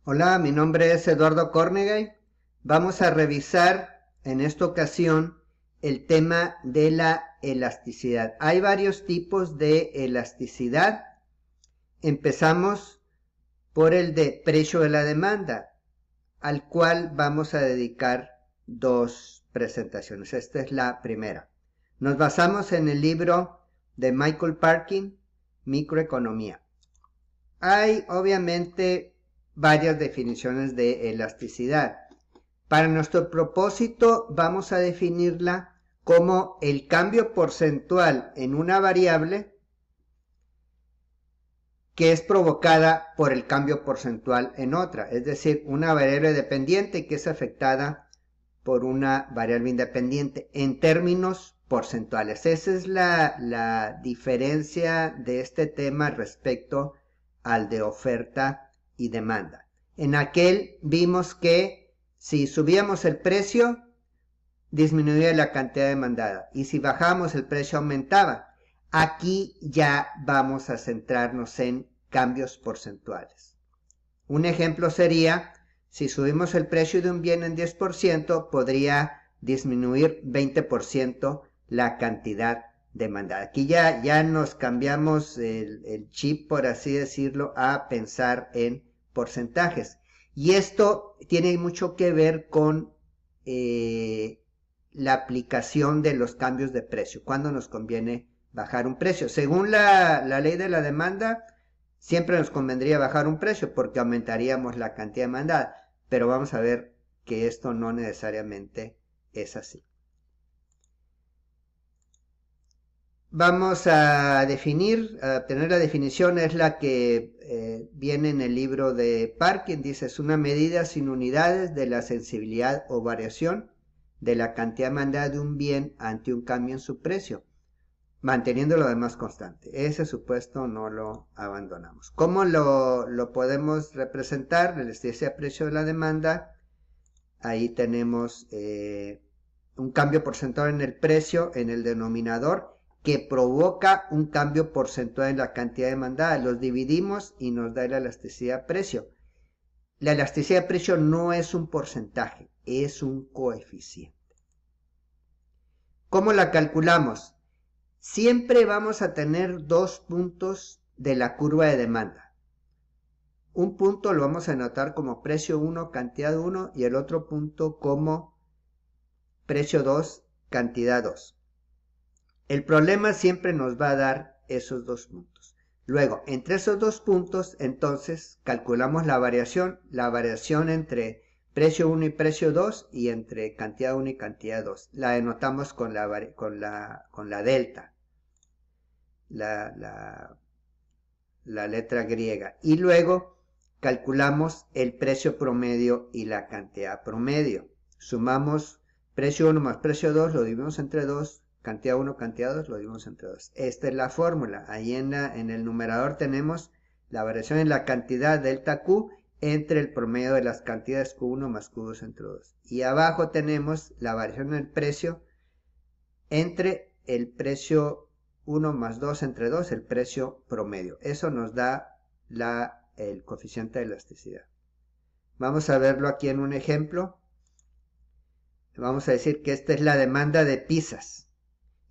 Hola, mi nombre es Eduardo Cornegay. Vamos a revisar en esta ocasión el tema de la elasticidad. Hay varios tipos de elasticidad. Empezamos por el de precio de la demanda, al cual vamos a dedicar dos presentaciones. Esta es la primera. Nos basamos en el libro de Michael Parkin, Microeconomía. Hay obviamente varias definiciones de elasticidad. Para nuestro propósito vamos a definirla como el cambio porcentual en una variable que es provocada por el cambio porcentual en otra, es decir, una variable dependiente que es afectada por una variable independiente en términos porcentuales. Esa es la diferencia de este tema respecto al de oferta y demanda. En aquel vimos que si subíamos el precio, disminuía la cantidad demandada, y si bajábamos el precio, aumentaba. Aquí ya vamos a centrarnos en cambios porcentuales. Un ejemplo sería, si subimos el precio de un bien en 10%, podría disminuir 20% la cantidad demandada. Aquí ya nos cambiamos el chip, por así decirlo, a pensar en porcentajes. Y esto tiene mucho que ver con la aplicación de los cambios de precio, cuando nos conviene bajar un precio. Según la ley de la demanda, siempre nos convendría bajar un precio porque aumentaríamos la cantidad demandada, pero vamos a ver que esto no necesariamente es así. Vamos a definir, a obtener la definición, es la que viene en el libro de Parkin. Dice, es una medida sin unidades de la sensibilidad o variación de la cantidad demandada de un bien ante un cambio en su precio, manteniendo lo demás constante. Ese supuesto no lo abandonamos. ¿Cómo lo podemos representar? La elasticidad de precio de la demanda. Ahí tenemos un cambio porcentual en el precio, en el denominador, que provoca un cambio porcentual en la cantidad demandada. Los dividimos y nos da la elasticidad de precio. La elasticidad de precio no es un porcentaje, es un coeficiente. ¿Cómo la calculamos? Siempre vamos a tener dos puntos de la curva de demanda. Un punto lo vamos a anotar como precio 1, cantidad 1, y el otro punto como precio 2, cantidad 2. El problema siempre nos va a dar esos dos puntos. Luego, entre esos dos puntos, entonces, calculamos la variación entre precio 1 y precio 2, y entre cantidad 1 y cantidad 2. La denotamos con la delta, la letra griega. Y luego calculamos el precio promedio y la cantidad promedio. Sumamos precio 1 más precio 2, lo dividimos entre 2, cantidad 1, cantidad 2, lo dividimos entre 2. Esta es la fórmula. Ahí en el numerador tenemos la variación en la cantidad delta Q entre el promedio de las cantidades Q1 más Q2 entre 2. Y abajo tenemos la variación en el precio entre el precio 1 más 2 entre 2, el precio promedio. Eso nos da el coeficiente de elasticidad. Vamos a verlo aquí en un ejemplo. Vamos a decir que esta es la demanda de pizzas.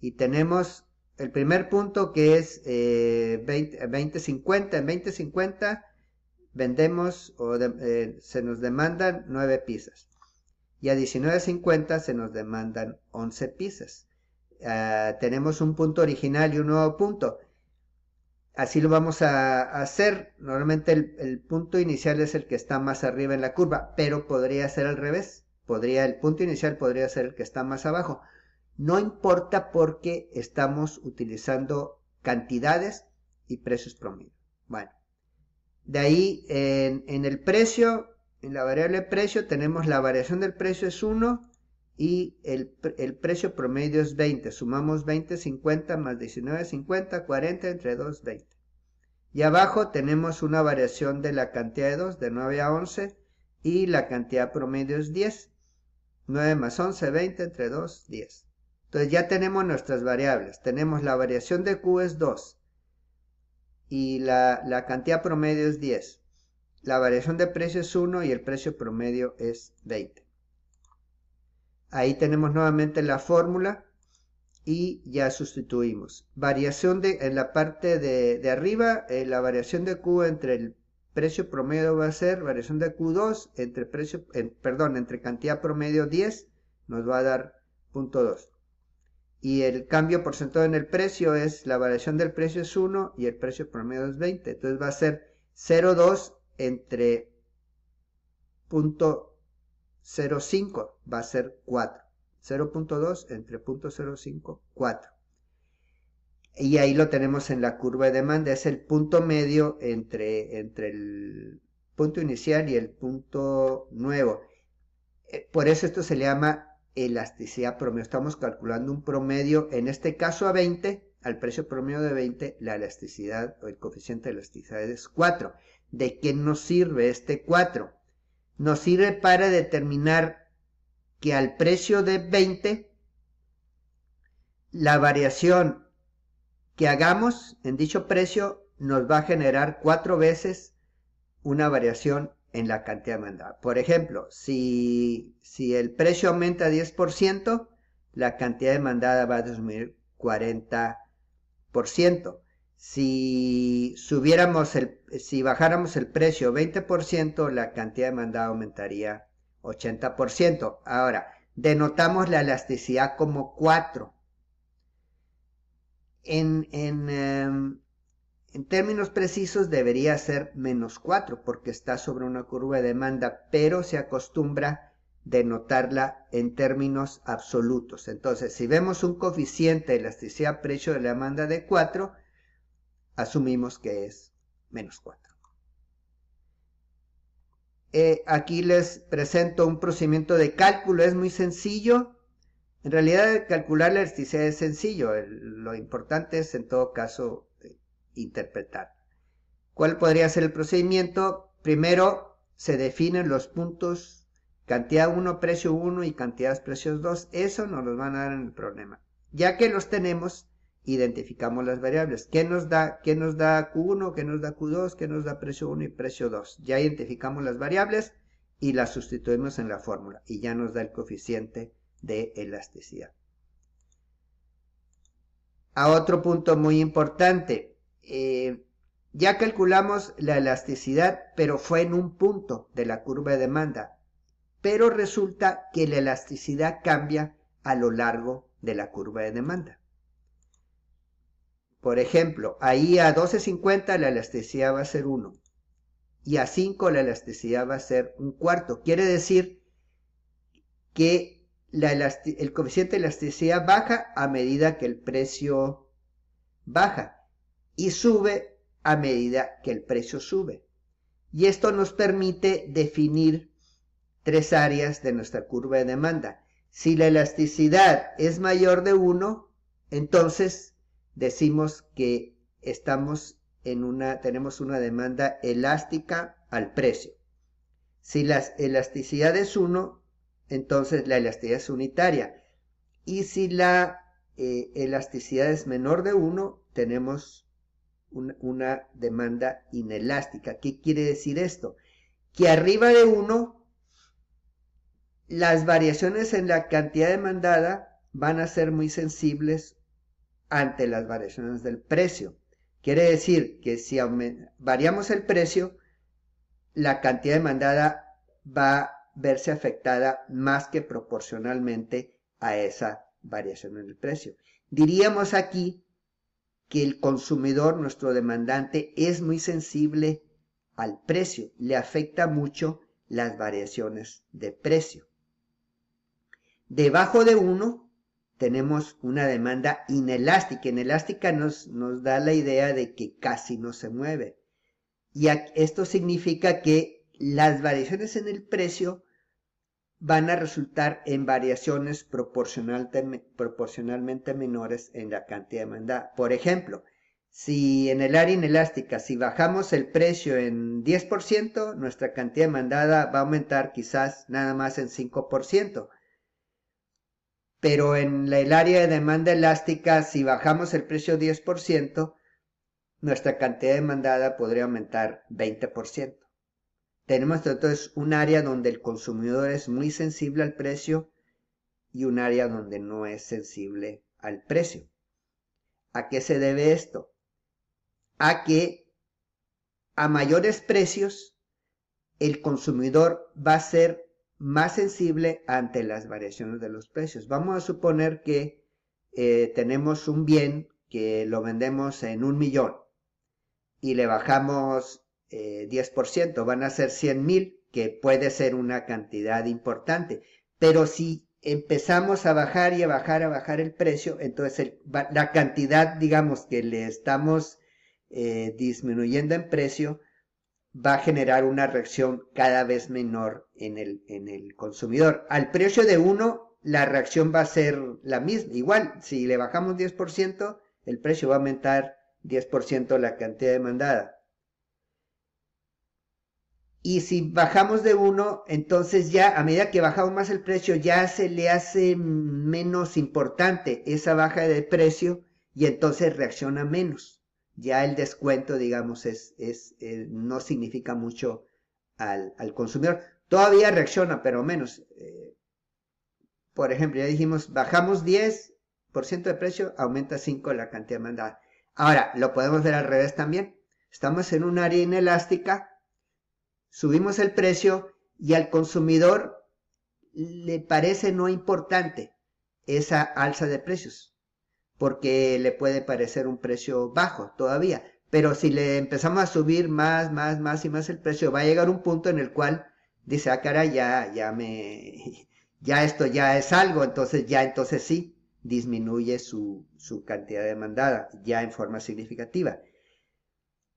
Y tenemos el primer punto que es 20-50. En 20-50 vendemos se nos demandan 9 pizzas. Y a 19.50 se nos demandan 11 pizzas. Tenemos un punto original y un nuevo punto. Así lo vamos a hacer. Normalmente el punto inicial es el que está más arriba en la curva, pero podría ser al revés. El punto inicial podría ser el que está más abajo. No importa porque estamos utilizando cantidades y precios promedio. Bueno, de ahí en el precio, en la variable precio, tenemos la variación del precio es 1 y el precio promedio es 20. Sumamos 20, 50 más 19, 50, 40 entre 2, 20. Y abajo tenemos una variación de la cantidad de 2, de 9 a 11, y la cantidad promedio es 10. 9 más 11, 20 entre 2, 10. Entonces ya tenemos nuestras variables. Tenemos la variación de Q es 2 y la cantidad promedio es 10. la variación de precio es 1 y el precio promedio es 20. Ahí tenemos nuevamente la fórmula y ya sustituimos. En la parte de arriba, la variación de Q entre el precio promedio va a ser variación de Q2 entre cantidad promedio 10, nos va a dar 0.2. Y el cambio porcentual en el precio es, la variación del precio es 1 y el precio promedio es 20. Entonces va a ser 0.2 entre 0.05, va a ser 4. 0.2 entre 0.05, 4. Y ahí lo tenemos en la curva de demanda, es el punto medio entre el punto inicial y el punto nuevo. Por eso esto se le llama elasticidad promedio. Estamos calculando un promedio, en este caso a 20, al precio promedio de 20, la elasticidad o el coeficiente de elasticidad es 4. ¿De qué nos sirve este 4? Nos sirve para determinar que al precio de 20, la variación que hagamos en dicho precio nos va a generar 4 veces una variación en la cantidad demandada. Por ejemplo, si el precio aumenta 10%, la cantidad demandada va a disminuir 40%. Si bajáramos el precio 20%, la cantidad demandada aumentaría 80%. Ahora, denotamos la elasticidad como 4. En términos precisos debería ser menos 4 porque está sobre una curva de demanda, pero se acostumbra denotarla en términos absolutos. Entonces, si vemos un coeficiente de elasticidad precio de la demanda de 4, asumimos que es menos 4. Aquí les presento un procedimiento de cálculo, es muy sencillo. En realidad, calcular la elasticidad es sencillo, lo importante es en todo caso interpretar. ¿Cuál podría ser el procedimiento? Primero se definen los puntos cantidad 1, precio 1 y cantidades precios 2. Eso nos los van a dar en el problema. Ya que los tenemos, identificamos las variables. ¿Qué nos da Q1? ¿Qué nos da Q2? ¿Qué nos da precio 1 y precio 2? Ya identificamos las variables y las sustituimos en la fórmula y ya nos da el coeficiente de elasticidad. A otro punto muy importante, ya calculamos la elasticidad, pero fue en un punto de la curva de demanda, pero resulta que la elasticidad cambia a lo largo de la curva de demanda. Por ejemplo, ahí a 12.50 la elasticidad va a ser 1 y a 5 la elasticidad va a ser 1/4. Quiere decir que el coeficiente de elasticidad baja a medida que el precio baja y sube a medida que el precio sube. Y esto nos permite definir 3 áreas de nuestra curva de demanda. Si la elasticidad es mayor de 1, entonces decimos que tenemos una demanda elástica al precio. Si la elasticidad es 1, entonces la elasticidad es unitaria. Y si la elasticidad es menor de 1, tenemos una demanda inelástica. ¿Qué quiere decir esto? Que arriba de 1, las variaciones en la cantidad demandada van a ser muy sensibles ante las variaciones del precio. Quiere decir que si variamos el precio, la cantidad demandada va a verse afectada más que proporcionalmente a esa variación en el precio. Diríamos aquí que el consumidor, nuestro demandante, es muy sensible al precio, le afecta mucho las variaciones de precio. Debajo de 1 tenemos una demanda inelástica. Inelástica nos da la idea de que casi no se mueve. Y esto significa que las variaciones en el precio van a resultar en variaciones proporcionalmente menores en la cantidad demandada. Por ejemplo, si en el área inelástica, si bajamos el precio en 10%, nuestra cantidad demandada va a aumentar quizás nada más en 5%. Pero en el área de demanda elástica, si bajamos el precio 10%, nuestra cantidad demandada podría aumentar 20%. Tenemos entonces un área donde el consumidor es muy sensible al precio y un área donde no es sensible al precio. ¿A qué se debe esto? A que a mayores precios el consumidor va a ser más sensible ante las variaciones de los precios. Vamos a suponer que tenemos un bien que lo vendemos en 1,000,000 y le bajamos 10%, van a ser 100,000, que puede ser una cantidad importante. Pero si empezamos a bajar y a bajar el precio, entonces la cantidad, digamos, que le estamos disminuyendo en precio, va a generar una reacción cada vez menor en el consumidor. Al precio de 1, la reacción va a ser la misma. Igual, si le bajamos 10%, el precio va a aumentar 10% la cantidad demandada. Y si bajamos de 1, entonces ya a medida que bajamos más el precio, ya se le hace menos importante esa baja de precio y entonces reacciona menos. Ya el descuento, digamos, no significa mucho al consumidor. Todavía reacciona, pero menos. Por ejemplo, ya dijimos, bajamos 10% de precio, aumenta 5 la cantidad demandada. Ahora, lo podemos ver al revés también. Estamos en un área inelástica, subimos el precio y al consumidor le parece no importante esa alza de precios, porque le puede parecer un precio bajo todavía. Pero si le empezamos a subir más y más el precio, va a llegar un punto en el cual dice, ah, caray, ya esto ya es algo, entonces sí, disminuye su cantidad demandada ya en forma significativa.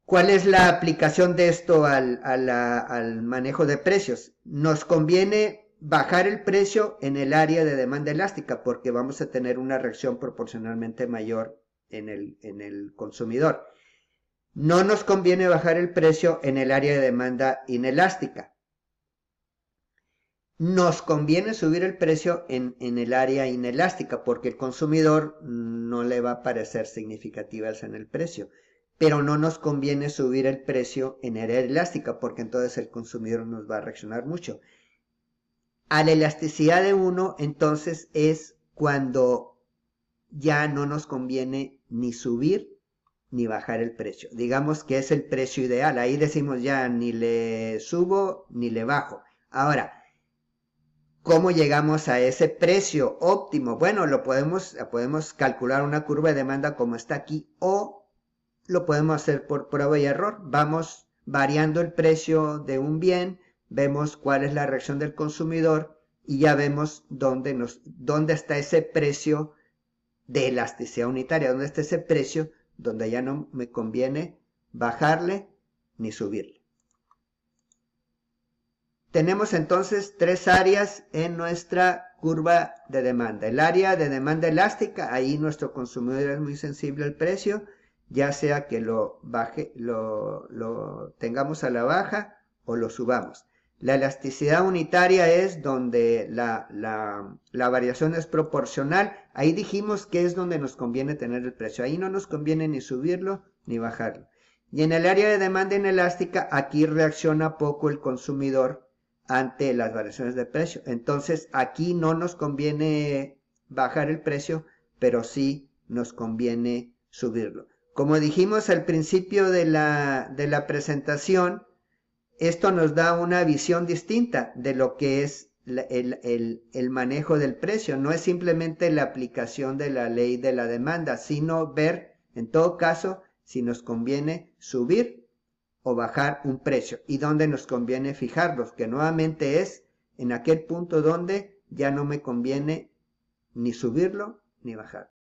¿Cuál es la aplicación de esto al manejo de precios? Nos conviene bajar el precio en el área de demanda elástica porque vamos a tener una reacción proporcionalmente mayor en el consumidor. No nos conviene bajar el precio en el área de demanda inelástica. Nos conviene subir el precio en el área inelástica porque el consumidor no le va a parecer significativa alza en el precio. Pero no nos conviene subir el precio en área elástica porque entonces el consumidor nos va a reaccionar mucho. A la elasticidad de 1, entonces es cuando ya no nos conviene ni subir ni bajar el precio. Digamos que es el precio ideal. Ahí decimos ya ni le subo ni le bajo. Ahora, ¿cómo llegamos a ese precio óptimo? Bueno, podemos calcular una curva de demanda como está aquí o lo podemos hacer por prueba y error. Vamos variando el precio de un bien, vemos cuál es la reacción del consumidor y ya vemos dónde está ese precio de elasticidad unitaria, dónde está ese precio donde ya no me conviene bajarle ni subirle. Tenemos entonces 3 áreas en nuestra curva de demanda. El área de demanda elástica, ahí nuestro consumidor es muy sensible al precio, ya sea que lo tengamos a la baja o lo subamos. La elasticidad unitaria es donde la variación es proporcional. Ahí dijimos que es donde nos conviene tener el precio. Ahí no nos conviene ni subirlo ni bajarlo. Y en el área de demanda inelástica, aquí reacciona poco el consumidor ante las variaciones de precio. Entonces, aquí no nos conviene bajar el precio, pero sí nos conviene subirlo. Como dijimos al principio de la presentación, esto nos da una visión distinta de lo que es el manejo del precio. No es simplemente la aplicación de la ley de la demanda, sino ver, en todo caso, si nos conviene subir o bajar un precio y dónde nos conviene fijarlos, que nuevamente es en aquel punto donde ya no me conviene ni subirlo ni bajarlo.